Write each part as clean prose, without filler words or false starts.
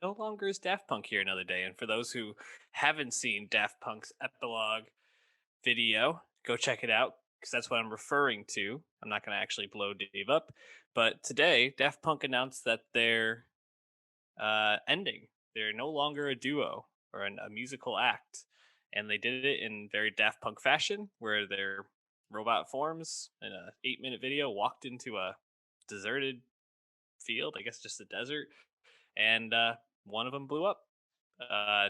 no longer is Daft Punk here another day. And for those who haven't seen Daft Punk's epilogue video, go check it out because that's what I'm referring to. I'm not going to actually blow Dave up, but today Daft Punk announced that they're ending. They're no longer a duo or a musical act, and they did it in very Daft Punk fashion, where their robot forms in a 8-minute video walked into a deserted field, I guess just a desert, and one of them blew up. Uh,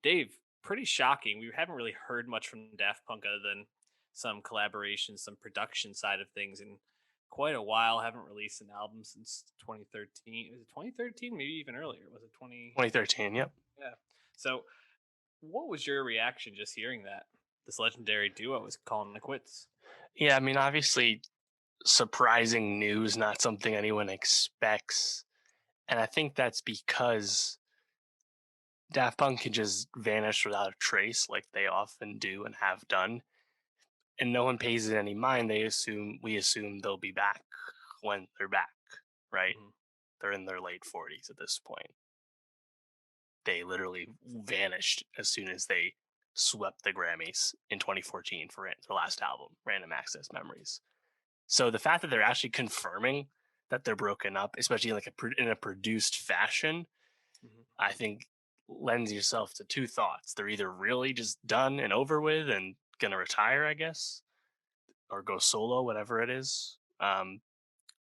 Dave, pretty shocking. We haven't really heard much from Daft Punk other than some collaborations, some production side of things in quite a while. Haven't released an album since 2013. Was it 2013? Maybe even earlier. Was it 20? 2013. Yep. Yeah. So, what was your reaction just hearing that this legendary duo was calling it quits? Yeah, I mean, obviously, surprising news, not something anyone expects. And I think that's because Daft Punk can just vanish without a trace, like they often do and have done. And no one pays it any mind. We assume they'll be back when they're back, right? Mhm. They're in their late 40s at this point. They literally vanished as soon as they swept the Grammys in 2014 for their last album, Random Access Memories. So the fact that they're actually confirming that they're broken up, especially like in a produced fashion, Mhm. I think lends yourself to two thoughts. They're either really just done and over with and gonna retire, I guess, or go solo, whatever it is.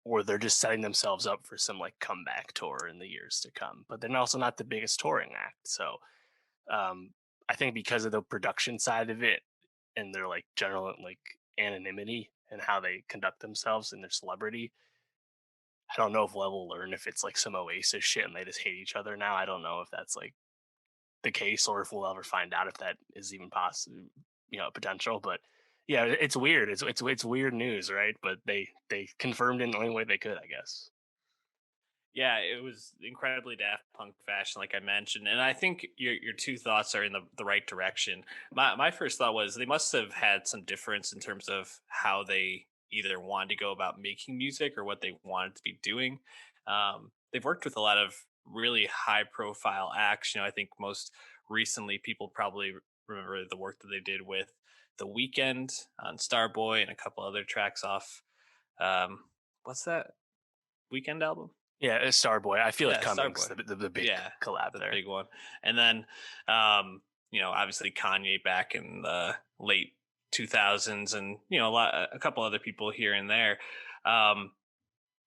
Or they're just setting themselves up for some like comeback tour in the years to come. But they're also not the biggest touring act. So um, I think because of the production side of it and their like general like anonymity and how they conduct themselves and their celebrity, I don't know if we'll ever learn if it's like some Oasis shit and they just hate each other now. I don't know if that's like the case or if we'll ever find out if that is even possible, potential. But yeah, it's weird. It's weird news, right? But they confirmed in the only way they could, I guess. Yeah, it was incredibly Daft Punk fashion, like I mentioned, and I think your two thoughts are in the right direction. My first thought was they must have had some difference in terms of how they either wanted to go about making music or what they wanted to be doing. They've worked with a lot of really high profile acts. I think most recently people probably remember the work that they did with The Weeknd on Starboy and a couple other tracks off. What's that Weekend album? Yeah, it's Starboy. I feel it Yeah, coming's Starboy. the big Yeah, collab the there. big one. And then, obviously Kanye back in the late 2000s, and a couple other people here and there. Um,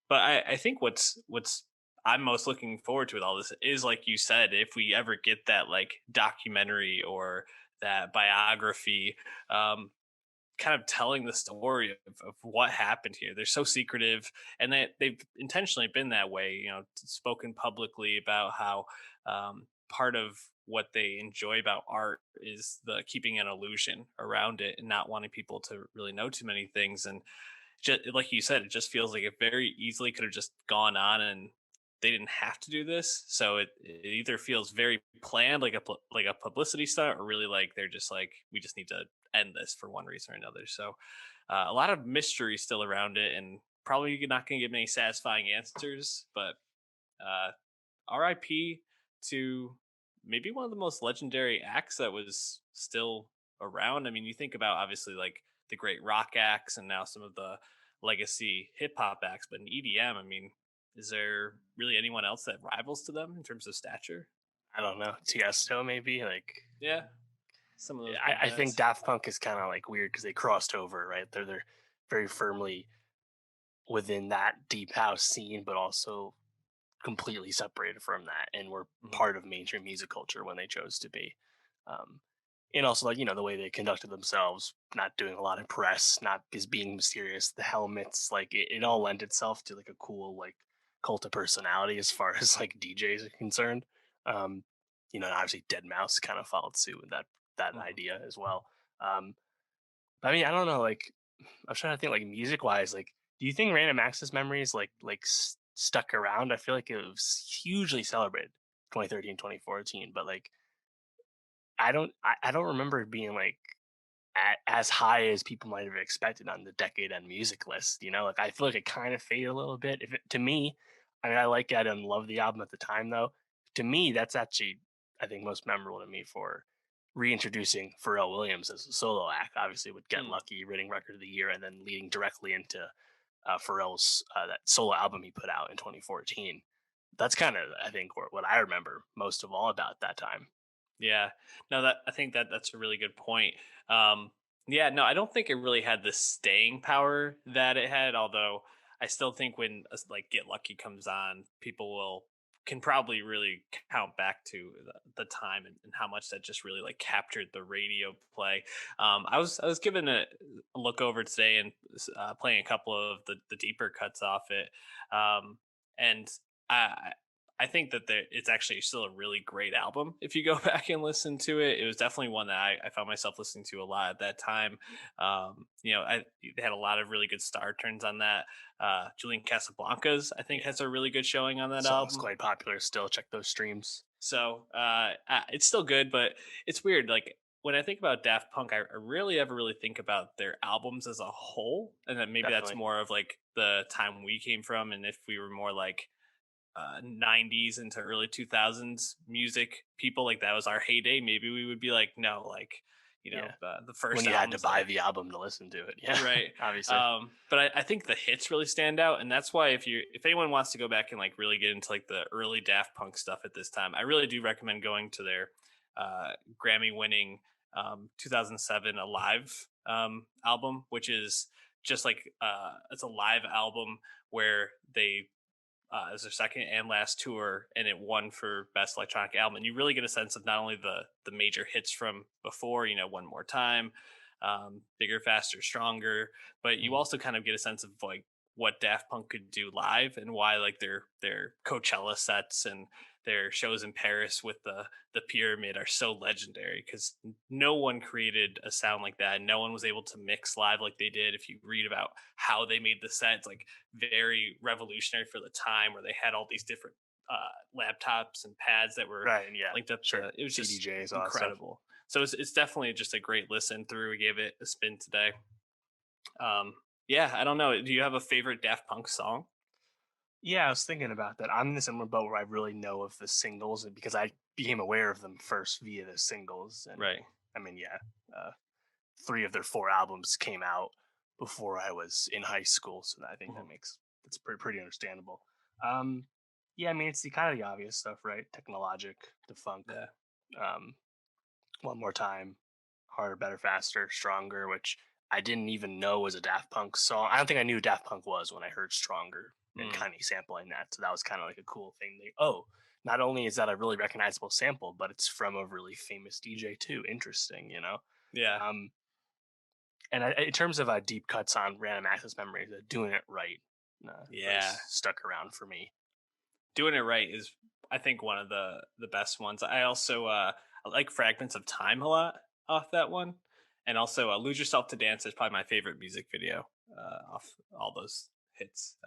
but I think what's I'm most looking forward to with all this is, like you said, if we ever get that like documentary or that biography, um, kind of telling the story of what happened here. They're so secretive, and they've intentionally been that way. Spoken publicly about how part of what they enjoy about art is the keeping an illusion around it and not wanting people to really know too many things. And just like you said, it just feels like it very easily could have just gone on and they didn't have to do this. So it either feels very planned, like like a publicity stunt, or really like they're just like, we just need to end this for one reason or another. So a lot of mystery still around it, and probably not going to get many satisfying answers. But uh, RIP to maybe one of the most legendary acts that was still around. I mean, you think about obviously like the great rock acts and now some of the legacy hip hop acts, but in EDM, I mean, is there really anyone else that rivals to them in terms of stature? I don't know, Tiesto maybe. Like Yeah, some of those big I think guys. Daft Punk is kind of like weird because they crossed over, right? They're very firmly within that deep house scene, but also completely separated from that, and were Mhm. part of mainstream music culture when they chose to be. Um, and also, like the way they conducted themselves, not doing a lot of press, not just being mysterious. The helmets, like it all lent itself to like a cool like cult of personality as far as like DJs are concerned. Um, obviously, Dead Mouse kind of followed suit with that Mhm. idea as well. Um, but I mean, I don't know. Like, I'm trying to think, like music wise, like, do you think Random Access Memories stuck around? I feel like it was hugely celebrated 2013, 2014, but like I don't remember it being like as high as people might have expected on the decade end music list. Like I feel like it kind of faded a little bit. If it, to me, I mean, I like it and love the album at the time though. To me, that's actually, I think, most memorable to me for reintroducing Pharrell Williams as a solo act. Obviously, with Get Mm. Lucky, winning Record of the Year, and then leading directly into Pharrell's that solo album he put out in 2014. That's kind of, I think, what I remember most of all about that time. Yeah. No, that I think that that's a really good point. Um, yeah, no, I don't think it really had the staying power that it had. Although I still think when like Get Lucky comes on, people will can probably really count back to the time and how much that just really like captured the radio play. I was given a look over today and playing a couple of the deeper cuts off it, and I I think that it's actually still a really great album if you go back and listen to it. It was definitely one that I found myself listening to a lot at that time. They had a lot of really good star turns on that. Julian Casablancas, I think, Yeah, has a really good showing on that song's album. quite popular still. Check those streams. So it's still good, but it's weird. Like when I think about Daft Punk, I rarely ever really think about their albums as a whole, and then maybe that's Definitely. more of like the time we came from, and if we were more like 90s into early 2000s music people, like that was our heyday, maybe we would be like, no, like, Yeah. the When first you had to albums that buy are the album to listen to it. Yeah. right. Obviously. But I think the hits really stand out, and that's why if anyone wants to go back and like really get into like the early Daft Punk stuff at this time, I really do recommend going to their Grammy winning 2007 Alive album, which is just like it's a live album where they it was their second and last tour, and it won for best electronic album. And you really get a sense of not only the major hits from before, One More Time, Bigger, Faster, Stronger, but you Mm. also kind of get a sense of like what Daft Punk could do live and why like their Coachella sets and their shows in Paris with the pyramid are so legendary because no one created a sound like that. No one was able to mix live like they did. If you read about how they made the set, it's like very revolutionary for the time where they had all these different laptops and pads that were Right. Yeah. linked up Sure. to it was just CDJs, all that stuff. incredible. So it's definitely just a great listen through. We gave it a spin today. um yeah, I don't know, do you have a favorite Daft Punk song? Yeah, I was thinking about that. I'm in the similar boat where I really know of the singles and because I became aware of them first via the singles. And Right. I mean, yeah, uh, three of their four albums came out before I was in high school. So I think Mhm. that's pretty understandable. Um, yeah, I mean, it's the kind of the obvious stuff, right? Technologic, the funk, Yeah. um, one more time, harder, better, faster, stronger, which I didn't even know was a Daft Punk song. I don't think I knew who Daft Punk was when I heard Stronger and Mm. Kanye sampling that. So that was kind of like a cool thing. Oh, not only is that a really recognizable sample, but it's from a really famous DJ too. Interesting, you know? Yeah. Um, and in terms of deep cuts on random access memories, doing it right really Yeah. stuck around for me. Doing it right is, I think, one of the best ones. I also I like Fragments of Time a lot off that one, and also Lose Yourself to Dance is probably my favorite music video off all those hits.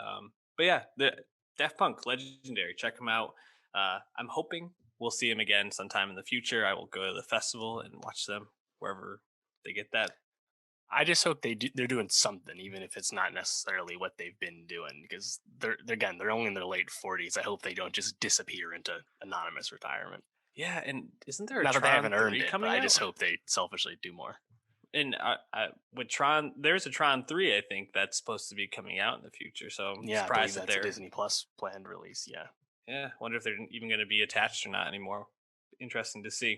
But yeah, the Daft Punk, legendary. Check them out. I'm hoping we'll see them again sometime in the future. I will go to the festival and watch them wherever they get that. I just hope they're doing something, even if it's not necessarily what they've been doing, because they're only in their late 40s. I hope they don't just disappear into anonymous retirement. Yeah, and isn't there a Not that they Tron haven't earned 3 it, but coming I out? just hope they selfishly do more. And with Tron, there's a Tron 3, I think, that's supposed to be coming out in the future. So I'm Yeah, I believe surprised that that's a they're, Disney Plus planned release. Yeah. yeah, wonder if they're even going to be attached or not anymore. Interesting to see.